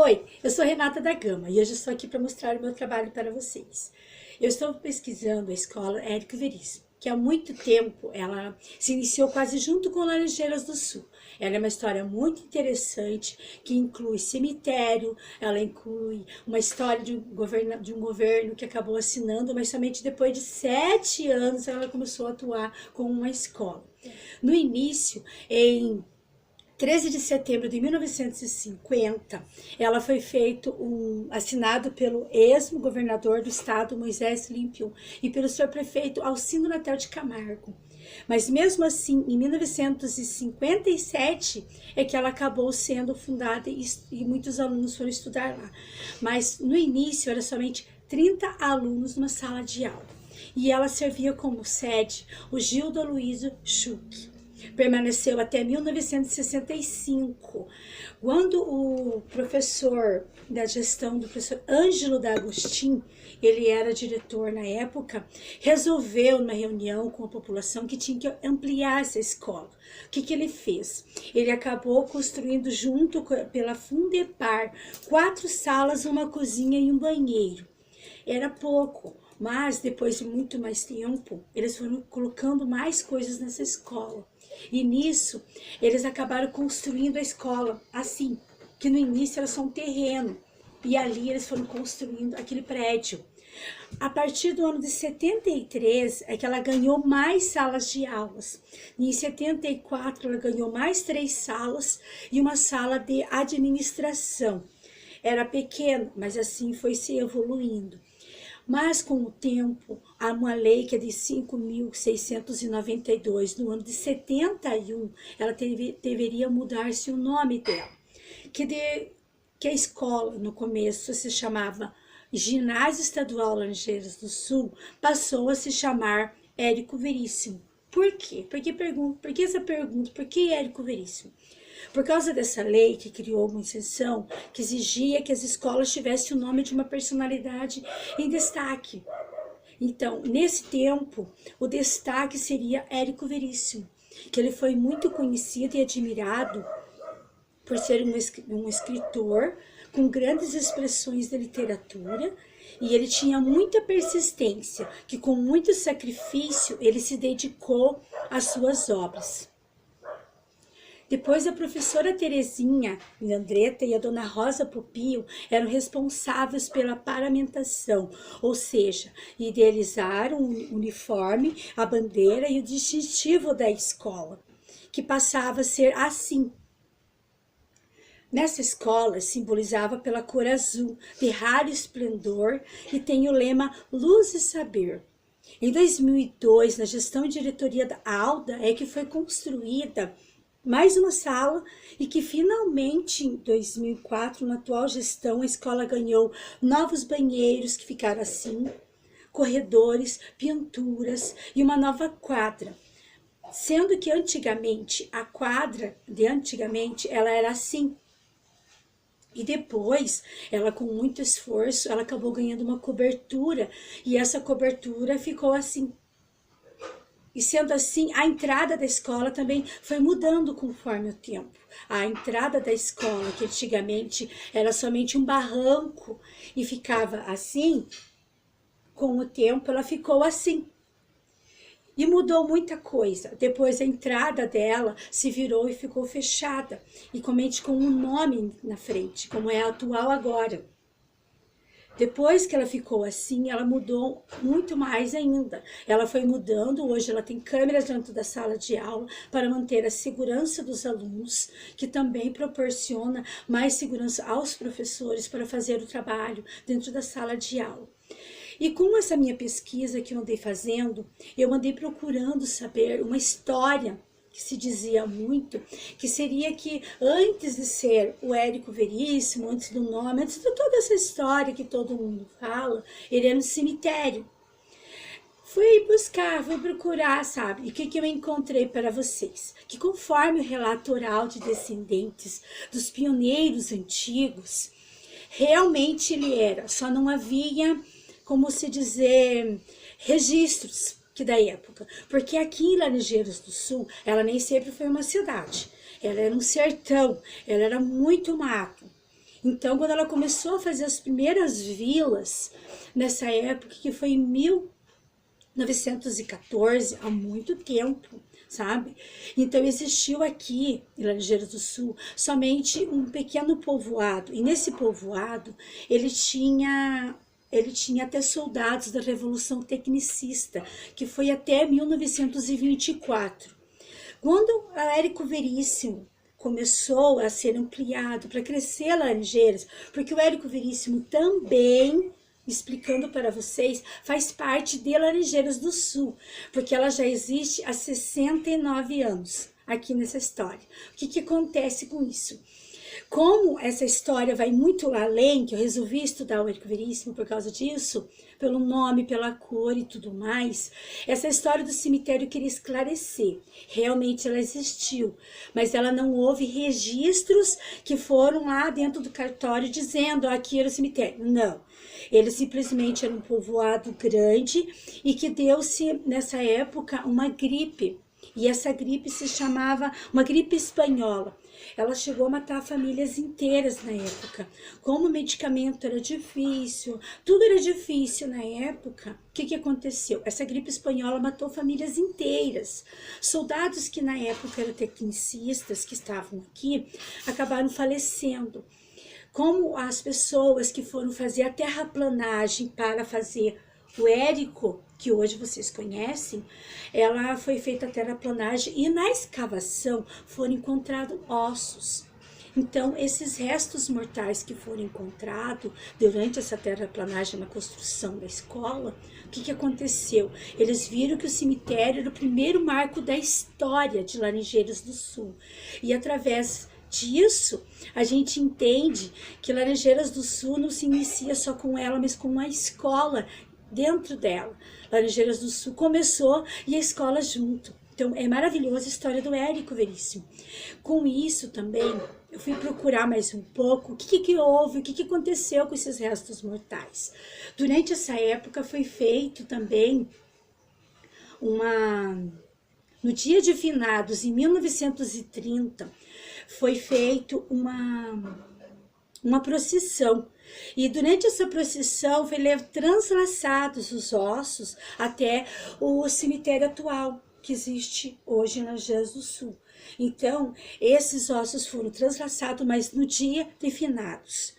Oi, eu sou Renata da Gama e hoje estou aqui para mostrar o meu trabalho para vocês. Eu estou pesquisando a escola Érico Veríssimo, que há muito tempo ela se iniciou quase junto com Laranjeiras do Sul. Ela é uma história muito interessante que inclui cemitério, ela inclui uma história de um governo que acabou assinando, mas somente depois de 7 anos ela começou a atuar como uma escola. No início, em 13 de setembro de 1950, ela foi assinado pelo ex-governador do estado, Moisés Limpion, e pelo senhor prefeito Alcindo Natel de Camargo. Mas mesmo assim, em 1957, é que ela acabou sendo fundada e muitos alunos foram estudar lá. Mas no início, era somente 30 alunos numa sala de aula. E ela servia como sede o Gildo Aloysio Schuch. Permaneceu até 1965, quando o professor da gestão do professor Ângelo D'Agostin, ele era diretor na época, resolveu numa reunião com a população que tinha que ampliar essa escola. O que ele fez? Ele acabou construindo pela Fundepar 4 salas, uma cozinha e um banheiro. Era pouco, mas depois de muito mais tempo, eles foram colocando mais coisas nessa escola. E nisso, eles acabaram construindo a escola assim, que no início era só um terreno. E ali eles foram construindo aquele prédio. A partir do ano de 73 é que ela ganhou mais salas de aulas. E em 74 ela ganhou mais 3 salas e uma sala de administração. Era pequeno, mas assim foi se evoluindo. Mas, com o tempo, há uma lei que é de 5.692, no ano de 71, ela deveria mudar-se o nome dela. Que a escola, no começo, se chamava Ginásio Estadual Laranjeiras do Sul, passou a se chamar Érico Veríssimo. Por quê? Por que essa pergunta? Por que Érico Veríssimo? Por causa dessa lei que criou uma exceção que exigia que as escolas tivessem o nome de uma personalidade em destaque. Então, nesse tempo, o destaque seria Érico Veríssimo, que ele foi muito conhecido e admirado por ser um escritor com grandes expressões da literatura, e ele tinha muita persistência, que com muito sacrifício ele se dedicou às suas obras. Depois, a professora Terezinha Andretta e a dona Rosa Pupio eram responsáveis pela paramentação, ou seja, idealizaram o uniforme, a bandeira e o distintivo da escola, que passava a ser assim. Nessa escola, simbolizava pela cor azul, de raro esplendor, e tem o lema Luz e Saber. Em 2002, na gestão e diretoria da ALDA, é que foi construída mais uma sala e que finalmente em 2004, na atual gestão, a escola ganhou novos banheiros que ficaram assim, corredores, pinturas e uma nova quadra. Sendo que antigamente, a quadra de antigamente, ela era assim. E depois, ela com muito esforço, ela acabou ganhando uma cobertura e essa cobertura ficou assim. E sendo assim, a entrada da escola também foi mudando conforme o tempo. A entrada da escola, que antigamente era somente um barranco e ficava assim, com o tempo ela ficou assim. E mudou muita coisa. Depois a entrada dela se virou e ficou fechada. E comente com um nome na frente, como é a atual agora. Depois que ela ficou assim, ela mudou muito mais ainda. Ela foi mudando, hoje ela tem câmeras dentro da sala de aula para manter a segurança dos alunos, que também proporciona mais segurança aos professores para fazer o trabalho dentro da sala de aula. E com essa minha pesquisa que eu andei fazendo, eu andei procurando saber uma história que se dizia muito, que seria que antes de ser o Érico Veríssimo, antes do nome, antes de toda essa história que todo mundo fala, ele era um cemitério. Fui procurar, sabe? E o que eu encontrei para vocês? Que conforme o relato oral de descendentes dos pioneiros antigos, realmente ele era, só não havia, como se dizer, registros que da época, porque aqui em Laranjeiras do Sul, ela nem sempre foi uma cidade, ela era um sertão, ela era muito mato, Então, quando ela começou a fazer as primeiras vilas, nessa época, que foi em 1914, há muito tempo, sabe? Então, existiu aqui, em Laranjeiras do Sul, somente um pequeno povoado. E nesse povoado, ele tinha até soldados da Revolução Tecnicista, que foi até 1924. Quando a Érico Veríssimo começou a ser ampliado para crescer Laranjeiras, porque o Érico Veríssimo também, explicando para vocês, faz parte de Laranjeiras do Sul, porque ela já existe há 69 anos aqui nessa história. O que acontece com isso? Como essa história vai muito além, que eu resolvi estudar o Érico Veríssimo por causa disso, pelo nome, pela cor e tudo mais, essa história do cemitério eu queria esclarecer. Realmente ela existiu, mas ela não houve registros que foram lá dentro do cartório dizendo aqui era o cemitério. Não. Ele simplesmente era um povoado grande e que deu-se nessa época uma gripe. E essa gripe se chamava uma gripe espanhola. Ela chegou a matar famílias inteiras na época. Como o medicamento era difícil, tudo era difícil na época, o que aconteceu? Essa gripe espanhola matou famílias inteiras. Soldados que na época eram tecnicistas, que estavam aqui, acabaram falecendo. Como as pessoas que foram fazer a terraplanagem para fazer o Érico, que hoje vocês conhecem, ela foi feita a terraplanagem e na escavação foram encontrados ossos. Então, esses restos mortais que foram encontrados durante essa terraplanagem na construção da escola, o que aconteceu? Eles viram que o cemitério era o primeiro marco da história de Laranjeiras do Sul. E através disso, a gente entende que Laranjeiras do Sul não se inicia só com ela, mas com uma escola dentro dela. Laranjeiras do Sul começou e a escola junto. Então, é maravilhosa a história do Érico Veríssimo. Com isso também, eu fui procurar mais um pouco o que houve, o que aconteceu com esses restos mortais. Durante essa época foi feito também no dia de finados, em 1930, foi feito uma procissão. E durante essa procissão foi translaçados os ossos até o cemitério atual que existe hoje na Laranjeiras do Sul. Então, esses ossos foram translaçados, mas no dia de finados.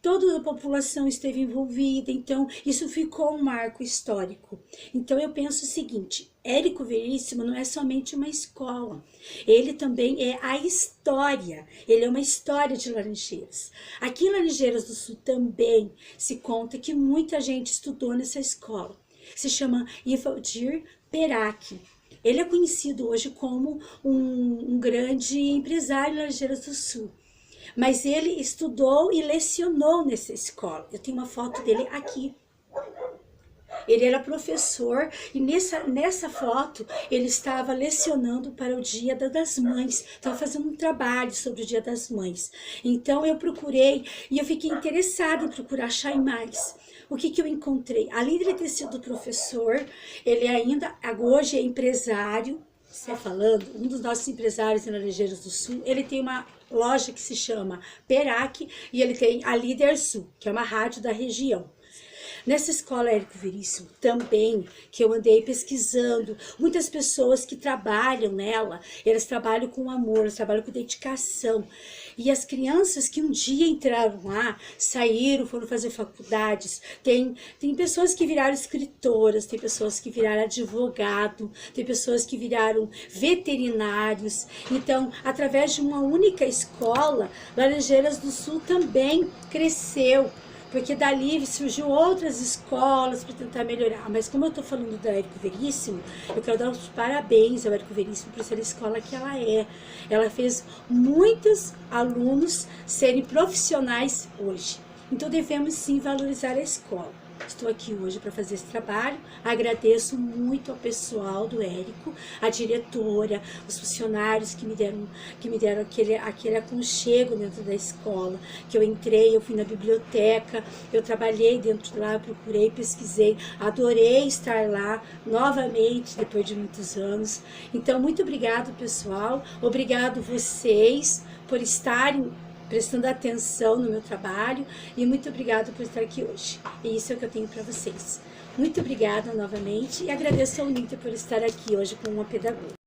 Toda a população esteve envolvida, então isso ficou um marco histórico. Então eu penso o seguinte, Érico Veríssimo não é somente uma escola, ele também é a história, ele é uma história de Laranjeiras. Aqui em Laranjeiras do Sul também se conta que muita gente estudou nessa escola. Se chama Ivaldir Perac. Ele é conhecido hoje como um grande empresário em Laranjeiras do Sul. Mas ele estudou e lecionou nessa escola. Eu tenho uma foto dele aqui. Ele era professor e nessa foto ele estava lecionando para o Dia das Mães. Estava fazendo um trabalho sobre o Dia das Mães. Então eu procurei e eu fiquei interessada em procurar achar mais. O que eu encontrei? Além de ele ter sido professor, ele ainda hoje é empresário. Você falando, um dos nossos empresários em Laranjeiras do Sul, ele tem uma loja que se chama Perac e ele tem a Líder Sul, que é uma rádio da região. Nessa escola Érico Veríssimo também, que eu andei pesquisando, muitas pessoas que trabalham nela, elas trabalham com amor, elas trabalham com dedicação. E as crianças que um dia entraram lá, saíram, foram fazer faculdades, tem pessoas que viraram escritoras, tem pessoas que viraram advogado, tem pessoas que viraram veterinários. Então, através de uma única escola, Laranjeiras do Sul também cresceu. Porque dali surgiu outras escolas para tentar melhorar. Mas como eu estou falando da Érico Veríssimo, eu quero dar os parabéns ao Érico Veríssimo por ser a escola que ela é. Ela fez muitos alunos serem profissionais hoje. Então devemos sim valorizar a escola. Estou aqui hoje para fazer esse trabalho. Agradeço muito ao pessoal do Érico, a diretora, os funcionários que me deram aquele aconchego dentro da escola, que eu entrei, eu fui na biblioteca, eu trabalhei dentro de lá, procurei, pesquisei, adorei estar lá novamente depois de muitos anos. Então, muito obrigado, pessoal. Obrigado vocês por estarem prestando atenção no meu trabalho, e muito obrigada por estar aqui hoje. E isso é o que eu tenho para vocês. Muito obrigada novamente e agradeço ao Niter por estar aqui hoje com uma pedagoga.